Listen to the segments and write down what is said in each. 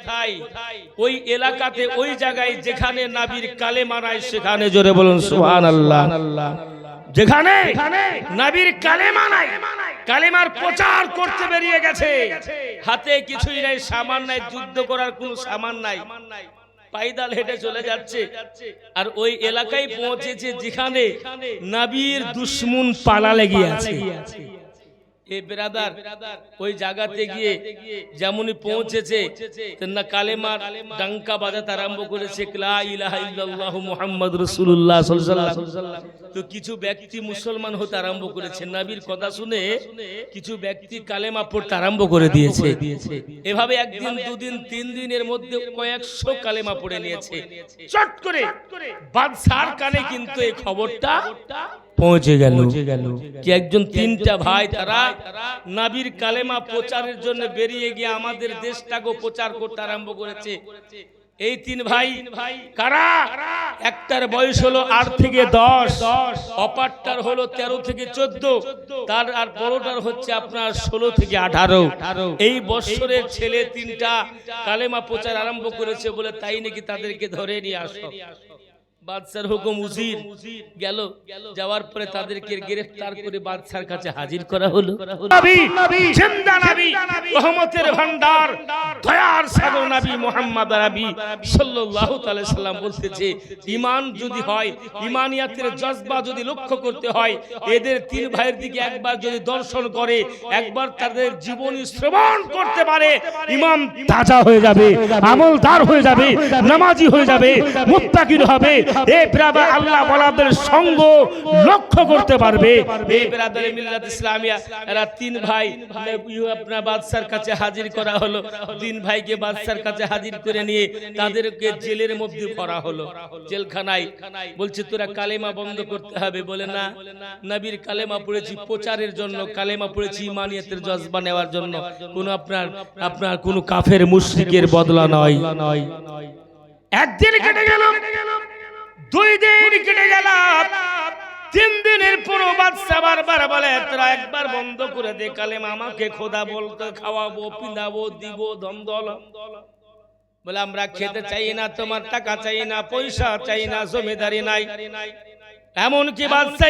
কোথায়? ওই এলাকাতে, ওই জায়গায় যেখানে নবীর কালেমা নাই সেখানে। জোরে বলুন সুবহানাল্লাহ। যেখানে নবীর কালেমা নাই, কালেমার প্রচার করতে বেরিয়ে গেছে, হাতে কিছুই নাই, সামান নাই, যুদ্ধ করার কোনো সামান নাই, পায়দল হেঁটে চলে যাচ্ছে। আর ওই এলাকায় পৌঁছেছে যেখানে নবীর দুশমন পালা লেগে আছে। এ ব্রাদার ওই জায়গাতে গিয়ে যেমনই পৌঁছেছে না কালেমার ডাঙ্কা বাজাতে আরম্ভ করেছে, লা ইলাহা ইল্লাল্লাহু মুহাম্মাদুর রাসূলুল্লাহ সাল্লাল্লাহু আলাইহি ওয়াসাল্লাম। তো কিছু ব্যক্তি মুসলমান হতে আরম্ভ করেছে, নবীর কথা শুনে কিছু ব্যক্তি কালেমা পড়তে আরম্ভ করে দিয়েছে। এভাবে একদিন, দুদিন, 3 দিনের মধ্যে কয়েকশো কালেমা পড়ে নিয়েছে। চট করে বাদশার কানে কিন্তু এই খবরটা পৌঁছে গেল কি একজন 3টা ভাই তারা নবীর কালেমা প্রচারের জন্য বেরিয়ে গিয়ে আমাদের দেশটাকে প্রচার করতে আরম্ভ করেছে। এই 3 ভাই কারা? একটার বয়স হলো 8 থেকে 10, অপারটার হলো 13 থেকে 14, তার আর বড়টার হচ্ছে আপনার 16 থেকে 18। এই বৎসরের ছেলে 3টা কালেমা প্রচার আরম্ভ করেছে বলে তাই নাকি তাদেরকে ধরে নিয়ে আসো। বাদশার হুকুম, উজির গেল, যাওয়ার পরে তাদেরকে গ্রেফতার করে বাদশার কাছে হাজির করা হলো। নবী, জিন্দা নবী, রহমতের ভান্ডার, দয়ার সাগর নবী মুহাম্মদ আরবি সাল্লাল্লাহু আলাইহি সাল্লাম বলতেছে, ঈমান যদি হয়, ঈমানিয়াতের জজবা যদি লক্ষ্য করতে হয়, এদের 3 ভাইয়ের দিকে একবার যদি দর্শন করে, একবার তাদের জীবনী শ্রবণ করতে পারে, ঈমান তাজা হয়ে যাবে, আমলদার হয়ে যাবে, নামাজি হয়ে যাবে, মুত্তাকিন হবে। এই ব্রাদার আল্লাহ ওয়ালাদের সঙ্গ লক্ষ্য করতে পারবে। এই ব্রাদার মিল্লাত ইসলামিয়া এরা 3 ভাই আপনার বাদশার কাছে হাজির করা হলো। 3 ভাইকে বাদশার কাছে হাজির করে নিয়ে তাদেরকে জেলের মধ্যে ভরা হলো, জেলখানায়। বলছে তোরা কালেমা বন্ধ করতে হবে। বলে না, নবীর কালেমা পড়েছি প্রচারের জন্য, কালেমা পড়েছি ঈমানিয়াতের জজবা নেওয়ার জন্য, কোনো আপনার কোনো কাফের মুশরিকের বদলা নয়। একদিন কেটে গেল, 2 দিন কেটে গেল, 3 দিনের পর বাদশা বারবার বলে তোরা একবার বন্ধ করে দে কালেমা, আমাকে খোদা বলতে খাওয়াবো, পিঁধাবো, দিব, ধন্দল। বলে আমরা খেতে চাই না, তোমার টাকা চাই না, পয়সা চাই না, জমিদারি নাই। এমনকি বাদশা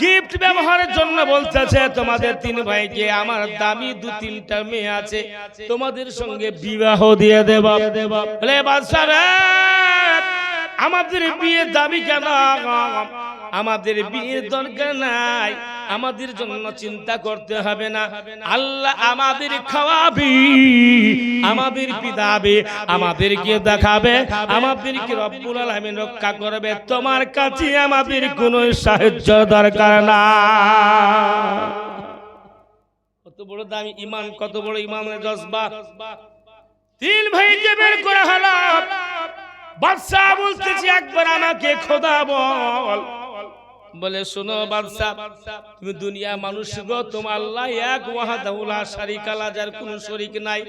গিফট ব্যবহারের জন্য বলতেছে তোমাদের 3 ভাইকে আমার দামি 2-3টা মেয়ে আছে, তোমাদের সঙ্গে বিবাহ দিয়ে দেব। বলে বাদশা রে, আমাদের বিয়ে দামি কেন? আমাদের বিয়ের দরকার নাই, আমাদের জন্য চিন্তা করতে হবে না। আল্লাহ আমাদের খাওয়াবে, আমাদের পিতাবে, আমাদেরকে দেখাবে, আমাদেরকে রব্বুল আলামিন রক্ষা করবে। তোমার কাছে আমাদের কোনো সাহায্য দরকার না। কত বড় দামি ঈমান, কত বড় ঈমানের জজবা। 3 ভাইকে বের করা হলো। বাদশা বলতেছে একবার আমাকে খোদা বল। বলে শোনো বাদশা, তুমি দুনিয়া মানুষ গো, তোমার আল্লাহ এক, ওয়াহদাহু লা শারীকা লাহু, যার কোনো শরীক নাই।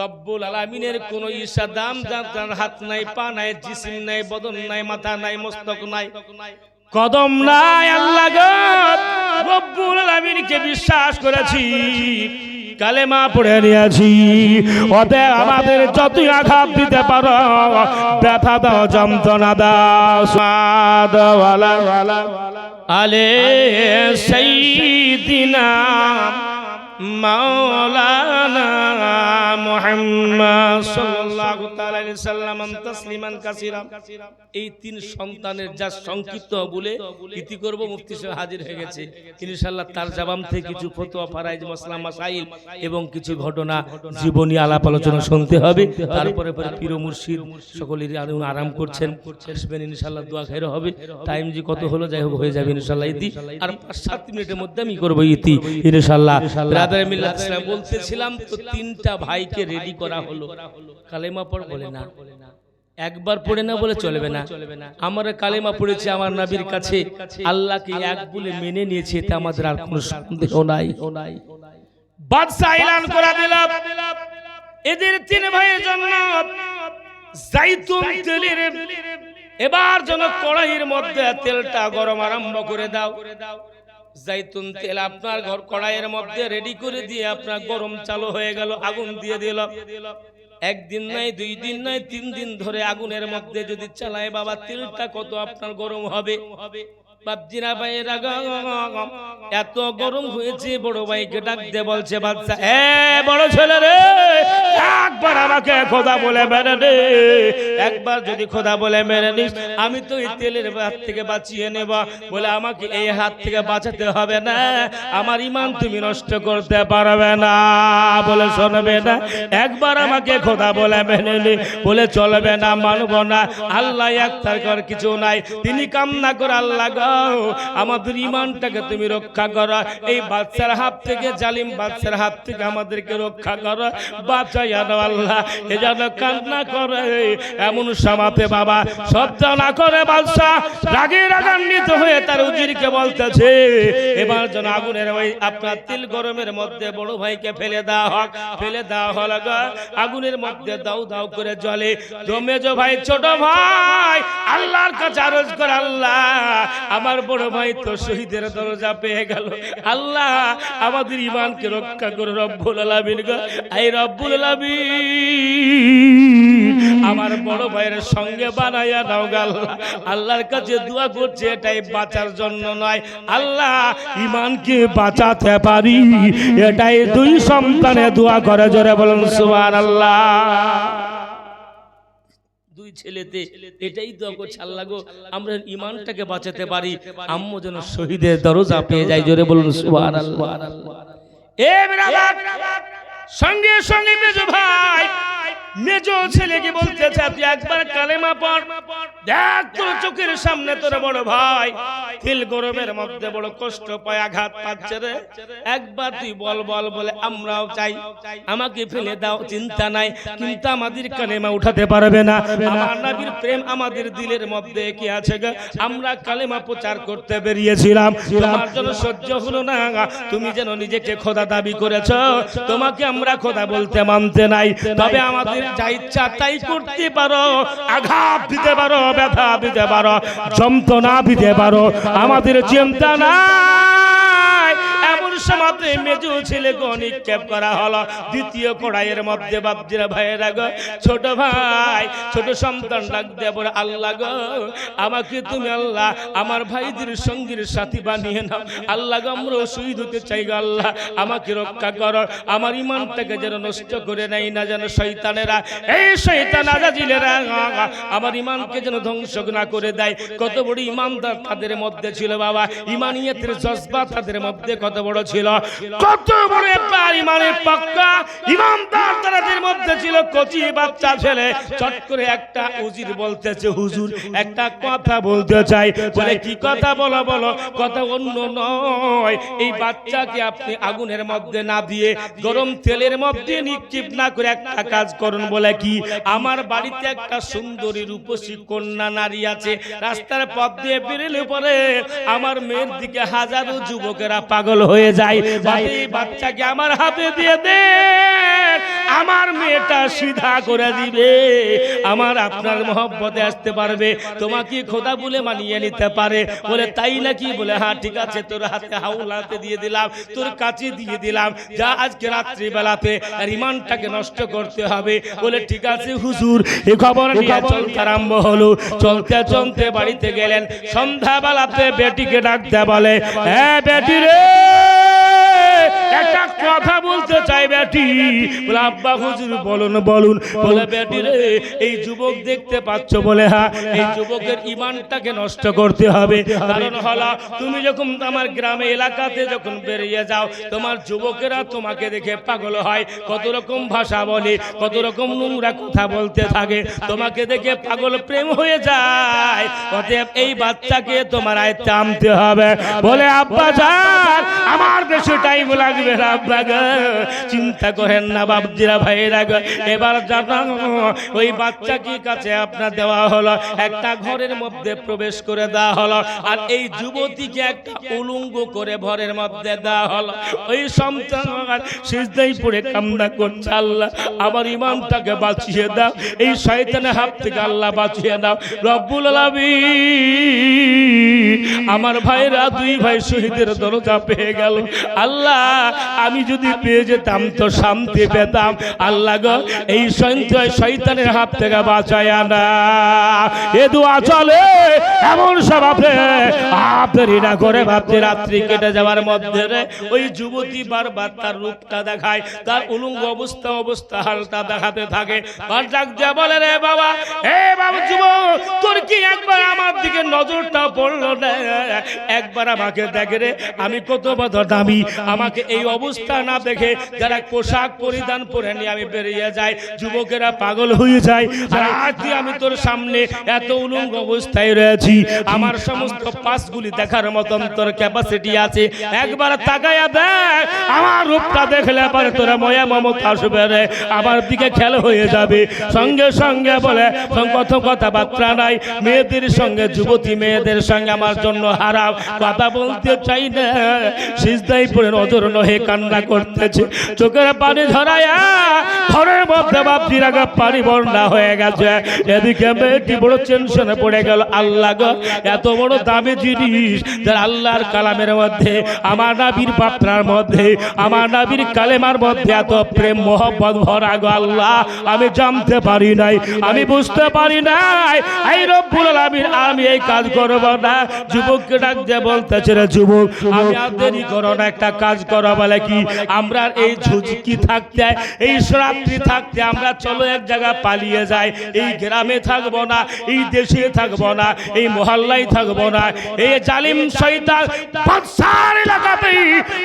রব্বুল আলামিনের কোনো ঈশা দাম, যার হাত নাই, পা নাই, জিসিম নাই, বদন নাই, মাথা নাই, মস্তক নাই, কদম নাই। আল্লাহ গো, রব্বুল আলামিনকে বিশ্বাস করেছি, কালেমা পড়ে নিয়েছি, অতএব আমাদের যতই আঘাত দিতে পারো, ব্যথা দাও, যন্ত্রণা দাও, স্বাদ ওয়ালা আলে সাইয়্যিদিনা মাওলানা মুহাম্মদ সাল্লাল্লাহু তাআলা আলাইহি সাল্লাম তাসলিমান কাসীরা। এই 3 সন্তানের যা সংক্ষিপ্ত বলে ইতি করব, মুফতি সাহেব হাজির হয়ে গেছে ইনশাআল্লাহ। তার জবাব থেকে কিছু ফতোয়া, ফারাইজ, মাসলা, মাসাইল এবং কিছু ঘটনা, জীবনী আলাপ আলোচনা শুনতে হবে। তারপরে পীর মুর্শিদ সকলেরই আরাম করছেন, আসবেন ইনশাআল্লাহ, দোয়া খাইর হবে। টাইম যে কত হলো, যাই হোক হয়ে যাবে ইনশাআল্লাহ ইতি। আর 5-7 মিনিটের মধ্যে আমি করব ইতি ইনশাআল্লাহ। ব্রাদার মিল্লাত ইসলাম বলতেছিলাম তো, 3টা ভাইকে রেডি করা হলো। কালেমা পড় বলে না, একবার পড়ে না বলে চলবে না। আমরা কালেমা পড়েছি আমার নবীর কাছে, আল্লাহকে এক বলে মেনে নিয়েছে, এতে আমাদের আর কোনো সন্দেহ নাই। বাদশা এলান করে দিল এদের 3 ভাইয়ের জন্য জাইতুন তেলের এবার যেন কড়াইয়ের মধ্যে তেলটা গরম আরম্ভ করে দাও। জাইতুন তেল আপনার ঘর কড়াইয়ের মধ্যে রেডি করে দিয়ে আপনার গরম চালু হয়ে গেল, আগুন দিয়ে দিল। একদিন নাই, 2 দিন নাই, 3 দিন ধরে আগুনের মধ্যে যদি চালায় বাবা, তেলটা কত আপনার গরম হবে। বাপজিরা ভাইয়েরা এত গরম হয়েছে, বড় ভাইকে ডাক দিয়ে বলছে, বাচ্চা এ বড় ছেলে রে, একবার আমাকে খোদা বলে মেরে নে, একবার যদি খোদা বলে মেরে নিস আমি তো এই তেলের হাত থেকে বাঁচিয়ে নেব। বলে আমাকে এই হাত থেকে বাঁচাতে হবে না, আমার ঈমান তুমি নষ্ট করতে পারবে না। বলে শুনবে না, একবার আমাকে খোদা বলে মেনে নে। বলে চলবে না, মানব না, আল্লাহ এক, তার কিছু নাই। তিনি কামনা করে, আল্লাহ গো আমাদের ঈমানটাকে তুমি রক্ষা করো, এই বাচ্চার হাত থেকে, জালিম বাচ্চার হাত থেকে আমাদেরকে রক্ষা করো, বাঁচাইয়া দাও আল্লাহ। এ যেন কান্না করে এমন সমাতে বাবা শব্দ না করে বাদশা রাগে রাগান্বিত হয়ে তার উজিরকে বলতেছে, এবার যেন আগুনের ওই আপনার তিল গরমের মধ্যে বড় ভাইকে ফেলে দেওয়া হোক। ফেলে দেওয়া হল, আগুনের মধ্যে দাউ দাউ করে জ্বলে। মেজো ভাই, ছোট ভাই আল্লাহর কাছে আরজ করে, আল্লাহ আমার বড় ভাই তো শহীদের দরজা পেয়ে গেল, আল্লাহ আমাদের ঈমানকে রক্ষা করে রব্বুল আলামিন গো, এই রব্বুল আলামিন আমার বড় ভাইয়ের সঙ্গে বানাইয়া দাও গো আল্লাহ। আল্লাহর কাছে দোয়া করছে, এটাই বাঁচার জন্য নয়, আল্লাহ ঈমানকে বাঁচাতে পারি, এটাই 2 সন্তানে দোয়া করে। জোরে বলুন সুবহানাল্লাহ। 2 ছেলেতে এটাই দোয়া করছে, আল্লাহ গো আমরা ঈমানটাকে বাঁচাতে পারি, আম্মু যেন শহীদের দরজা পেয়ে যায়। জোরে বলুন সুবহানাল্লাহ। এ ব্রাদার, সঙ্গে সঙ্গে মেজো ভাই মেজো ছেলেকে বলতেছে, তুই একবার কালেমা পড়, দেখ তোর চোখের সামনে তোর বড় ভাই তিল গরমের মধ্যে বড় কষ্ট পায়, আঘাত পাচ্ছে রে, একবার তুই বল বল। বলে আমরাও চাই, আমাকে ফেলে দাও, চিন্তা নাই, কিন্তু আমাদের কালেমা উঠাতে পারবে না। আমার নবীর প্রেম আমাদের দিলের মধ্যে কি আছে গো, আমরা কালেমা প্রচার করতে বেরিয়েছিলাম, তোমার জন্য সহ্য হলো না, তুমি যেন নিজেকে খোদা দাবি করেছ, তোমাকে আমরা খোদা বলতে মানতে নাই। তবে আমাদের যা ইচ্ছা তাই করতে পারো, আঘাত দিতে পারো, ব্যথা দিতে পারো, যন্ত্রণা দিতে পারো, আমাদের চিন্তা নাই। এমন সমাতে মেজো ছেলেকে নিক্ষেপ করা হলো দ্বিতীয় কড়াইয়ের মধ্যে। বাপজিরা ভাইয়েরা গো, ছোট ভাই ছোট সন্তান ডাক দিয়ে বলে, আল্লাহ গো আমাকে তুমি আল্লাহ আমার ভাইদের সঙ্গীর সাথী বানিয়ে নাও, আল্লাহ গো আমরা শহীদ হতে চাই গো, আল্লাহ আমাকে রক্ষা করো, আমার ঈমানটাকে যেন নষ্ট করে নেই না, যেন শয়তানেরা, এই শয়তান আজাজিলেরা আমার ঈমানকে যেন ধ্বংস না করে দেয়। কত বড় ঈমানদার তাদের মধ্যে ছিল বাবা, ঈমানিয়তের জজবা তাদের মধ্যে কত বড় ছিল, কত বড় ঈমানের পাক্কা ঈমানদার তাদের মধ্যে ছিল। কচি বাচ্চা ছেলে চট করে একটা উজির বলতেছে, হুজুর একটা কথা বলতে চাই। বলে কি কথা? বলো বলো। কথা অন্য নয়, এই বাচ্চাকে আপনি আগুনের মধ্যে না দিয়ে গরম তেলের মধ্যে নিক্ষেপ না করে একটা কাজ করুন। বলে কি? আমার বাড়িতে একটা সুন্দরী রূপসী কন্যা নারী আছে, রাস্তার পথ দিয়ে বেরোলে পরে আমার মেয়ের দিকে হাজারো যুবকেরা পাগল হয়ে যায়, এই বাচ্চাকে আমার হাতে দিয়ে দে, আমার মেয়েটা সিধা করে দিবে, আমার আপনার মহব্বতে আসতে পারবে, তোমাকে খোদা বলে মানিয়ে নিতে পারে। বলে তাই নাকি? বলে হ্যাঁ ঠিক আছে, তোর হাতে হাউলাতে দিয়ে দিলাম, তোর কাছে দিয়ে দিলাম, যা আজকে রাত্রি বেলাতে রিমান্ডটাকে নষ্ট করতে হবে। বলে ঠিক আছে হুজুর। এই খবর নিয়ে চলতে আরম্ভ হলো। চলতে চলতে বাড়িতে গেলেন, সন্ধ্যাবেলাতে বেটিকে ডাকতে বলে, হ্যাঁ বেটি রে একটা কথা বলতে চাই বেটি। বলে আব্বা হুজুর বলুন বলুন। বলে বেটি রে এই যুবক দেখতে পাচ্ছ? বলে হ্যাঁ। এই যুবকের ঈমানটাকে নষ্ট করতে হবে, কারণ হলো তুমি যখন আমার গ্রামে এলাকাতে যখন বেরিয়ে যাও, তোমার যুবকেরা তোমাকে দেখে পাগল হয়, কত রকম ভাষা বলে, কত রকম নোংরা কথা বলতে থাকে, তোমাকে দেখে পাগল প্রেম হয়ে যায়। অতএব এই বাচ্চাকে তোমার আয়ত্তে আনতে হবে। বলে আব্বা যান আমার বেশি টাইম লাগবে না আব্বা গো, চিন্তা করেন না বাপজিরা ভাইয়েরা। এবার জানা ওই বাচ্চাকে কাছে আপনার দেওয়া হলো, একটা ঘরের মধ্যে প্রবেশ করে দেওয়া হলো, আর এই যুবতীকে একটা উলঙ্গ করে ঘরের মধ্যে দেওয়া হলো। ওই সন্তান সিজদায় পড়ে কান্না করছে, আল্লাহ আমার ইমানটাকে বাঁচিয়ে দাও, এই শয়তানের হাত থেকে আল্লাহ বাঁচিয়ে দাও রব্বুল আলামিন। আমার ভাইরা দুই ভাই শহীদের দরজা পেয়ে গেল। আল্লাহ আমি যদি পেয়ে যেতাম তো শান্তি পেতাম। আল্লাহ গো এই শয়তানের হাত থেকে বাঁচায়া না। এ দোয়া চলে এমন সব আপনার না করে ভাবতে রাত্রি কেটে যাওয়ার মধ্যে ওই যুবতী বারবার তার রূপটা দেখায়, তার উলঙ্গ অবস্থা হালটা দেখাতে থাকে। আর ডাক দিয়া বলে, রে বাবা, হে বাবা যুবক, তোর কি একবার আমার দিকে নজরটা পড়লো না? একবার আমাকে দেখে রে, আমি কত বড় দামি। আমাকে এই অবস্থা না দেখে যারা পোশাক পরিধান করে নিয়ে আমি বেরিয়ে যাই, যুবকেরা পাগল হয়ে যায়। আর আজ আমি তোর সামনে এত উলঙ্গ অবস্থায় রয়েছি, আমার সমস্ত পাশগুলি দেখার মতন তোর ক্যাপাসিটি আছে। একবার তাকায়া দেখ, আমার রূপটা দেখলে পরে তোরা ময়া মমতা আসবে রে, আমার দিকে খেল হয়ে যাবে। সঙ্গে সঙ্গে বলে কথাবার্তা নাই, মেয়েদের সঙ্গে যুবতী মেয়েদের সঙ্গে আমার জন্য হারাম, কথা বলতে চাই না। সিজদায় পড়ে নজর নহে কান্না করতেছে, চোখের পানি ঝরায়া ঘরের মধ্যে বাপজির আগে পানি বন্যা হয়ে গেছে। এদিকে মেয়েটি বড় টেনশনে পড়ে গেল, আল্লাহ গো এত বড় দামি জিনিস যার আল্লাহর কালামের মধ্যে, আমার নবীর বাপরার মধ্যে, আমার নবীর কালেমার মধ্যে এত প্রেম মোহব্বত ভরা গো আল্লাহ, আমি জানতে পারি নাই, আমি বুঝতে পারি নাই। এই রব্বুল আলামিন আমি এই কাজ করব না। যুবককে ডাক দিয়ে বলতেছে, রে যুবক, আমি আর দেরি করো না, একটা কাজ করো। বলে কি? আমরা এই ঝুঁকি থাকতে, এই রাত্রি থাকতে আমরা চলো এক জায়গা পালিয়ে যাই। এই গ্রামে থাকবো না, এই দেশে থাকবো না, এই মহল্লায় থাকবো না, এই জালিম শয়তান বাদশার এলাকাতেই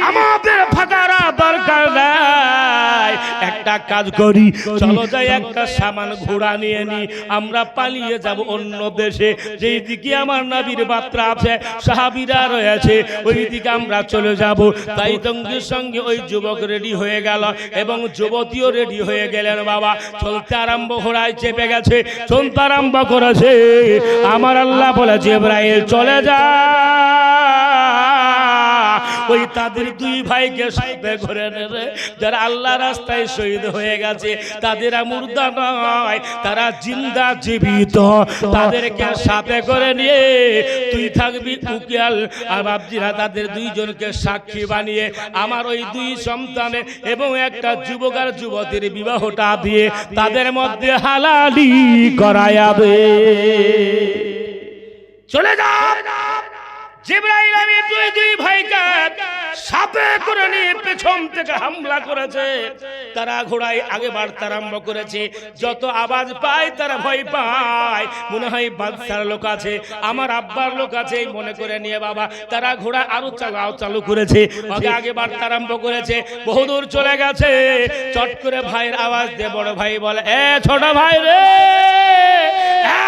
আমাদের থাকার দরকার নাই। একটা কাজ করি, চলো যাই একটা সামান ঘোড়া নিয়ে নি, আমরা পালিয়ে যাব অন্য দেশে, যেই দিকে আমার নবীর বার্তা আছে, সাহাবীরা রয়েছে, ওই দিকে আমরা চলে যাব। তাই সঙ্গে সঙ্গে ওই যুবক রেডি হয়ে গেল এবং যুবতীও রেডি হয়ে গেলেন। বাবা চলতে আরম্ভ, ঘোড়ায় চেপে গেছে, চলতে আরম্ভ করেছে। আমার আল্লাহ বলে, জিবরাইল চলে যা, ওই তাদের দুই ভাইকে সাথে করে নেবে যারা আল্লাহ রাস্তায় শহীদ হয়ে গেছে। তাদের মুর্দা নয়, তারা জিন্দা জীবিত, তাদেরকে সাথে করে নিয়ে তুই থাকবি উকিল। আর বাপজিরা তাদের দুইজনকে সাক্ষী বানিয়ে আমার ওই দুই সন্তানে এবং একটা যুবক আর যুবতীর বিবাহটা দিয়ে তাদের মধ্যে হালালি করায়া দে। চলে যা। জিবরাইল আমি দুই ভাইকে সাথে করে নিয়ে পেছন থেকে হামলা করেছে। তারা ঘোড়ায় আগে বাড়তে আরম্ভ করেছে। যত আওয়াজ পায় তারা ভয় পায়, মনে হয় বাদশার লোক আছে, আমার আব্বার লোক আছে, মনে করে নিয়ে বাবা তারা ঘোড়া আরো চালু করেছে, আগে বাড়তে আরম্ভ করেছে। বহুদূর চলে গেছে, চট করে ভাইয়ের আওয়াজ দিয়ে বড় ভাই বলে, এ ছোট ভাই রে,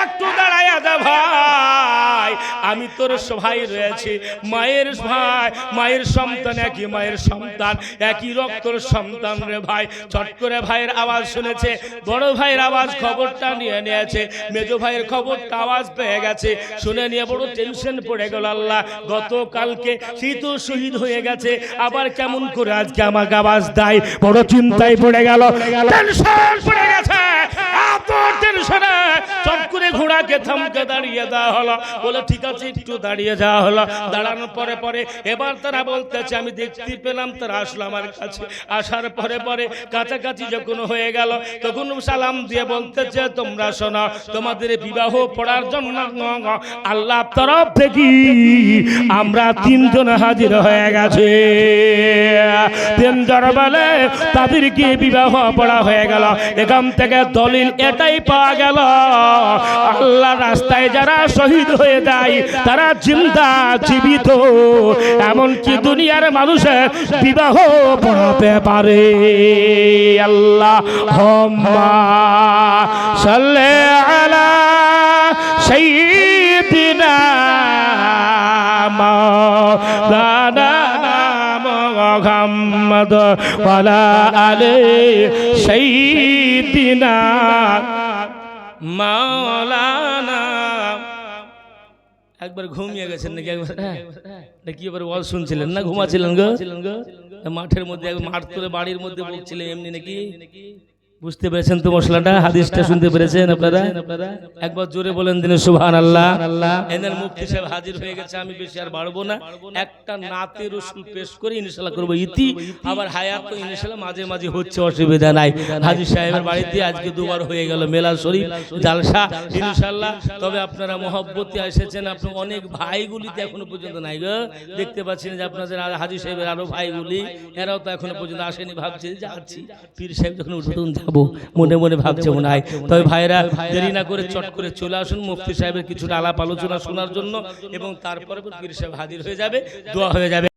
একটু দাঁড়াইয়া যা ভাই, আমি তোর ভাই রয়েছি, মায়ের ভাই, মায়ের সন্তান, একই মায়ের সন্তান, একই রক্তর সন্তান রে ভাই। চট করে ভাইয়ের আওয়াজ শুনেছে, বড় ভাইয়ের আওয়াজ খবরটা নিয়ে নিয়েছে, মেজো ভাইয়ের খবরটা আওয়াজ পেয়ে গেছে, শুনে নিয়ে বড় টেনশন পড়ে গেল। আল্লাহ গতকালকে সে তো শহীদ হয়ে গেছে, আবার কেমন করে আজকে আমাকে আওয়াজ দেয়? বড় চিন্তায় পড়ে গেল, টেনশন পড়ে গেছে। এত টেনশনে চট করে ঘোড়াকে থামকে দাঁড়িয়ে দেওয়া হলো। বলে ঠিক আছে, একটু দাঁড়িয়ে যাওয়া হলো। দাঁড়ানোর পরে পরে এবার তারা বলতেছে, আমি দেখতে পেলাম তারা আসলো আমার কাছে। আসার পরে পরে কাছাকাছি যখন হয়ে গেল তখন সালাম দিয়ে বলতেছে, তোমরা শোনো, তোমাদের বিবাহ পড়ার জন্য আল্লাহ তরফ থেকে আমরা তিনজন হাজির হয়ে গেছে। তিনজন বলে তাদেরকে বিবাহ পড়া হয়ে গেল। এখান থেকে দলিল এটাই পাওয়া গেল, আল্লাহ রাস্তায় যারা শহীদ হয়ে যায় তারা জিন্দা জীবিত, এমনকি দুনিয়ার মানুষের বিবাহ পড়াতে পারে। আল্লাহুম্মা সাল্লি আলা সাইয়্যিদিনা মাওলানা মুহাম্মদ মুহাম্মদ ওয়ালা আলে সাইয়্যিদিনা মাওলানা। একবার ঘুমিয়ে গেছেন নাকি? একবার নাকি এবার ওয়াজ শুনছিলেন না ঘুমাচ্ছিলেন গো? মাঠের মধ্যে মাঠ করে বাড়ির মধ্যে বলছিলেন এমনি নাকি? বুঝতে পেরেছেন তো মশলাটা? হাদিসটা শুনতে পেরেছেন আপনারা? একবার জোরে বলেন দিনে সুবহানাল্লাহ। এনার মুফতি সাহেব হাজির হয়ে গেছে, আমি বেশি আর বাড়বো না। একটা নাতে রসুল পেশ করে ইনশাআল্লাহ করবো ইতি। আবার হায়াত তো ইনশাআল্লাহ মাঝে মাঝে হচ্ছে, অসুবিধা নাই। হাজি সাহেবের বাড়িতে আজকে দুবার হয়ে গেল মেলা শরীফ জালসা ইনশাআল্লাহ। তবে আপনারা মহব্বতে এসেছেন, আপনার অনেক ভাইগুলিতে এখনো পর্যন্ত নাই গো। দেখতে পাচ্ছেন যে আপনাদের হাজি সাহেবের আরো ভাইগুলি, এরাও তো এখনো পর্যন্ত আসেনি। ভাবছে যাচ্ছি পীর সাহেব যখন উঠুন যাবো, মনে মনে ভাবছে মনে হয়। তবে ভাইরা দেরি না করে চট করে চলে আসুন মুফতি সাহেবের কিছুটা আলাপ আলোচনা শোনার জন্য, এবং তারপরে পীর সাহেব হাজির হয়ে যাবে, দোয়া হয়ে যাবে।